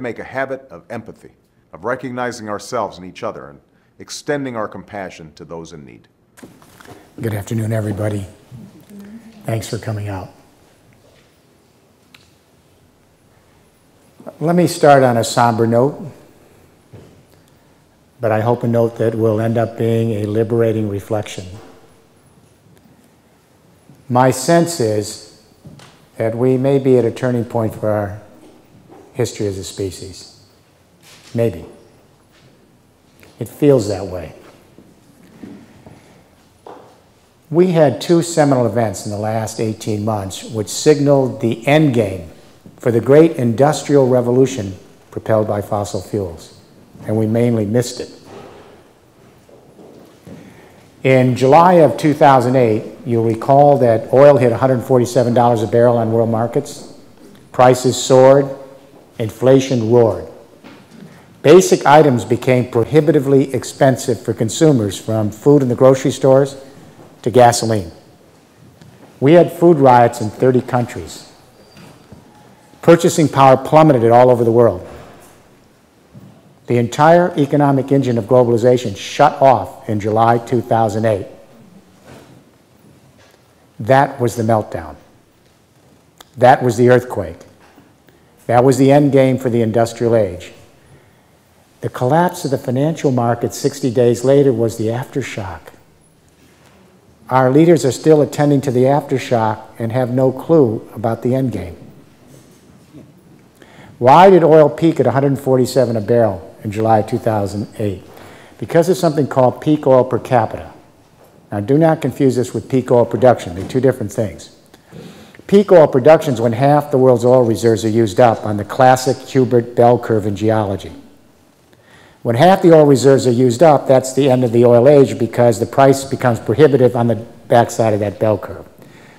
Make a habit of empathy, of recognizing ourselves and each other and extending our compassion to those in need. Good afternoon, everybody. Thanks for coming out. Let me start on a somber note, but I hope a note that will end up being a liberating reflection. My sense is that we may be at a turning point for our history as a species. Maybe. It feels that way. We had two seminal events in the last 18 months which signaled the end game for the great industrial revolution propelled by fossil fuels, and we mainly missed it. In July of 2008, you'll recall that oil hit $147 a barrel on world markets. Prices soared. Inflation roared. Basic items became prohibitively expensive for consumers, from food in the grocery stores to gasoline. We had food riots in 30 countries. Purchasing power plummeted all over the world. The entire economic engine of globalization shut off in July 2008. That was the meltdown. That was the earthquake. That was the end game for the industrial age. The collapse of the financial market 60 days later was the aftershock. Our leaders are still attending to the aftershock and have no clue about the end game. Why did oil peak at $147 a barrel in July 2008? Because of something called peak oil per capita. Now, do not confuse this with peak oil production. They're two different things. Peak oil production is when half the world's oil reserves are used up on the classic Hubert bell curve in geology. When half the oil reserves are used up, that's the end of the oil age, because the price becomes prohibitive on the backside of that bell curve.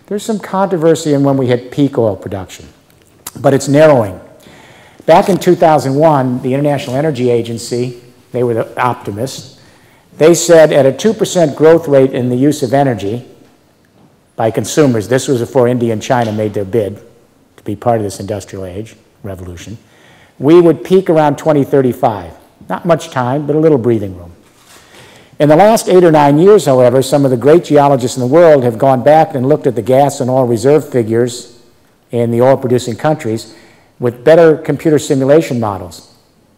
There's some controversy in when we hit peak oil production, but it's narrowing. Back in 2001, the International Energy Agency, they were the optimists, they said at a 2% growth rate in the use of energy by consumers, this was before India and China made their bid to be part of this industrial age revolution, we would peak around 2035. Not much time, but a little breathing room. In the last 8 or 9 years, however, some of the great geologists in the world have gone back and looked at the gas and oil reserve figures in the oil-producing countries with better computer simulation models.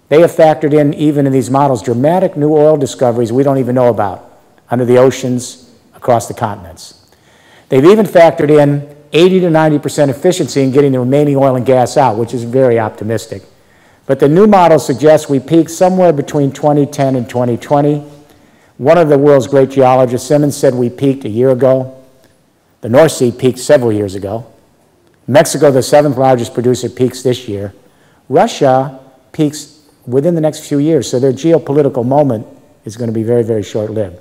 They have factored in, even in these models, dramatic new oil discoveries we don't even know about under the oceans across the continents. They've even factored in 80 to 90% efficiency in getting the remaining oil and gas out, which is very optimistic. But the new model suggests we peak somewhere between 2010 and 2020. One of the world's great geologists, Simmons, said we peaked a year ago. The North Sea peaked several years ago. Mexico, the 7th largest producer, peaks this year. Russia peaks within the next few years, so their geopolitical moment is going to be very, very short-lived.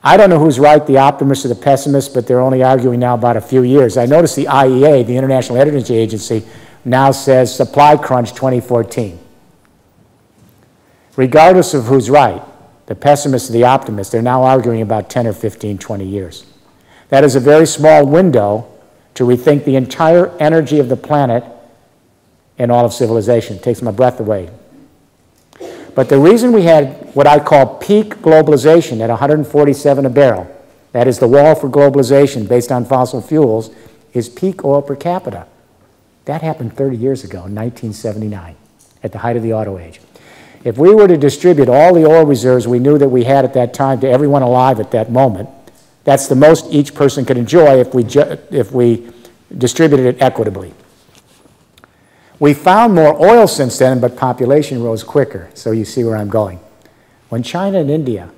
I don't know who's right, the optimists or the pessimists, but they're only arguing now about a few years. I noticed the IEA, the International Energy Agency, now says supply crunch 2014. Regardless of who's right, the pessimists or the optimists, they're now arguing about 10 or 15, 20 years. That is a very small window to rethink the entire energy of the planet and all of civilization. It takes my breath away. But the reason we had what I call peak globalization at $147 a barrel, that is the wall for globalization based on fossil fuels, is peak oil per capita. That happened 30 years ago, in 1979, at the height of the auto age. If we were to distribute all the oil reserves we knew that we had at that time to everyone alive at that moment, that's the most each person could enjoy if we distributed it equitably. We found more oil since then, but population rose quicker, so you see where I'm going. When China and India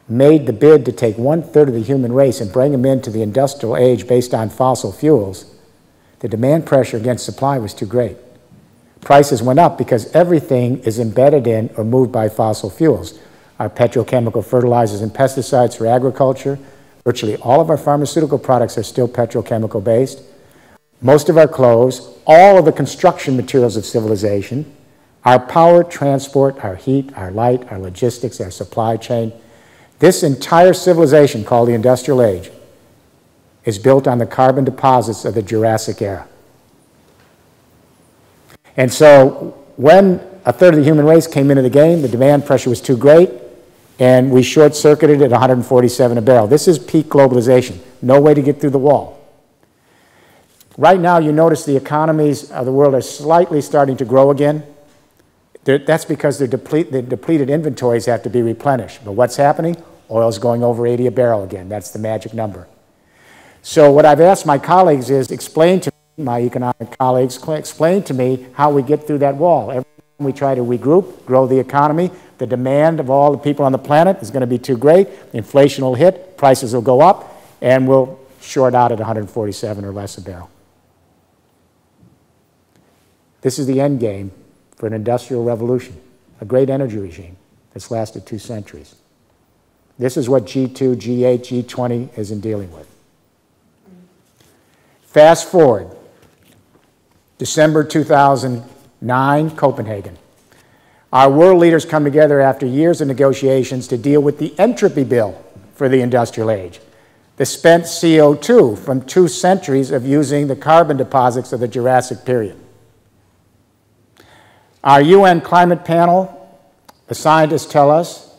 made the bid to take 1/3 of the human race and bring them into the industrial age based on fossil fuels, the demand pressure against supply was too great. Prices went up because everything is embedded in or moved by fossil fuels. Our petrochemical fertilizers and pesticides for agriculture, virtually all of our pharmaceutical products are still petrochemical based. Most of our clothes, all of the construction materials of civilization, our power, transport, our heat, our light, our logistics, our supply chain, this entire civilization called the industrial age is built on the carbon deposits of the Jurassic era. And so when a third of the human race came into the game, the demand pressure was too great, and we short-circuited at 147 a barrel. This is peak globalization. No way to get through the wall. Right now, you notice the economies of the world are slightly starting to grow again. That's because the depleted inventories have to be replenished. But what's happening? Oil's going over 80 a barrel again. That's the magic number. So what I've asked my colleagues is explain to me, my economic colleagues, explain to me how we get through that wall. Every time we try to regroup, grow the economy, the demand of all the people on the planet is going to be too great. Inflation will hit, prices will go up, and we'll short out at 147 or less a barrel. This is the end game for an industrial revolution, a great energy regime that's lasted 2 centuries. This is what G2, G8, G20 is in dealing with. Fast forward, December 2009, Copenhagen. Our world leaders come together after years of negotiations to deal with the entropy bill for the industrial age, the spent CO2 from 2 centuries of using the carbon deposits of the Jurassic period. Our UN climate panel, the scientists tell us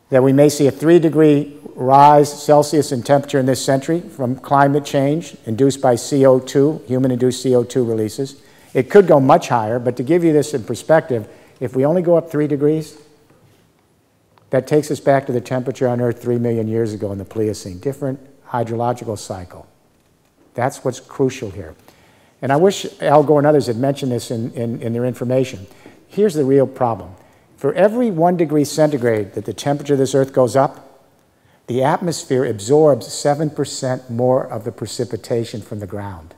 that we may see a 3-degree rise Celsius in temperature in this century from climate change induced by CO2, human-induced CO2 releases. It could go much higher, but to give you this in perspective, if we only go up 3 degrees, that takes us back to the temperature on Earth 3 million years ago in the Pliocene. Different hydrological cycle. That's what's crucial here. And I wish Al Gore and others had mentioned this in their information. Here's the real problem. For every 1 degree centigrade that the temperature of this Earth goes up, the atmosphere absorbs 7% more of the precipitation from the ground.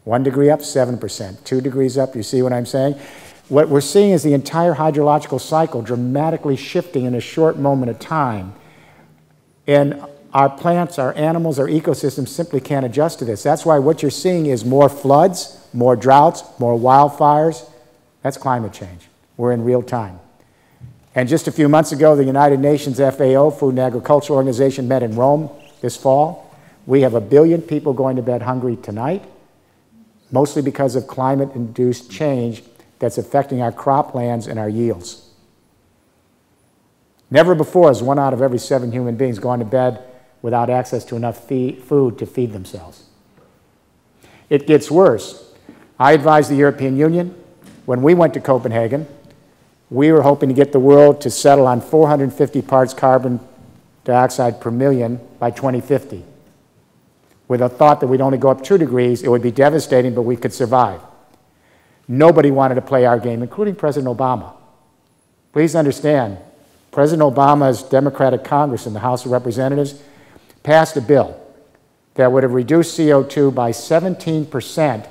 1 degree up, 7%. 2 degrees up, you see what I'm saying? What we're seeing is the entire hydrological cycle dramatically shifting in a short moment of time. And our plants, our animals, our ecosystems simply can't adjust to this. That's why what you're seeing is more floods, more droughts, more wildfires. That's climate change. We're in real time. And just a few months ago, the United Nations FAO, Food and Agriculture Organization, met in Rome this fall. We have 1 billion people going to bed hungry tonight, mostly because of climate-induced change that's affecting our croplands and our yields. Never before has 1 out of every 7 human beings gone to bed without access to enough food to feed themselves. It gets worse. I advised the European Union. When we went to Copenhagen, we were hoping to get the world to settle on 450 parts carbon dioxide per million by 2050. With a thought that we'd only go up 2 degrees, it would be devastating, but we could survive. Nobody wanted to play our game, including President Obama. Please understand, President Obama's Democratic Congress in the House of Representatives passed a bill that would have reduced CO2 by 17%,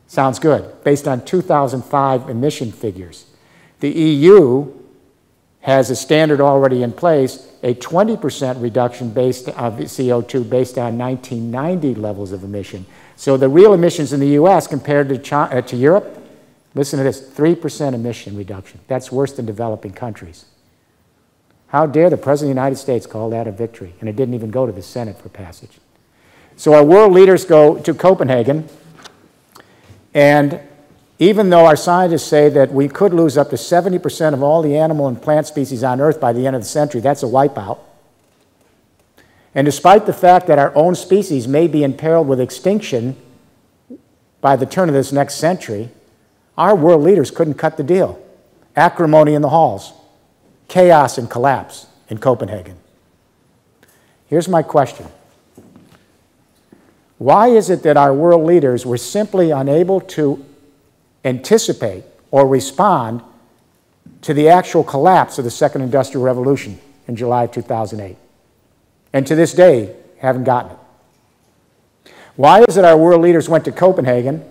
sounds good, based on 2005 emission figures. The EU has a standard already in place, a 20% reduction based on CO2 based on 1990 levels of emission. So the real emissions in the US compared to Europe, listen to this, 3% emission reduction. That's worse than developing countries. How dare the President of the United States call that a victory? And it didn't even go to the Senate for passage. So our world leaders go to Copenhagen, and even though our scientists say that we could lose up to 70% of all the animal and plant species on Earth by the end of the century, that's a wipeout. And despite the fact that our own species may be imperiled with extinction by the turn of this next century, our world leaders couldn't cut the deal. Acrimony in the halls, chaos and collapse in Copenhagen. Here's my question. Why is it that our world leaders were simply unable to anticipate or respond to the actual collapse of the Second Industrial Revolution in July of 2008? And to this day, haven't gotten it. Why is it our world leaders went to Copenhagen,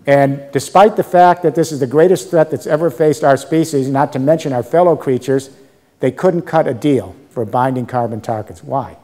and despite the fact that this is the greatest threat that's ever faced our species, not to mention our fellow creatures, they couldn't cut a deal for binding carbon targets? Why?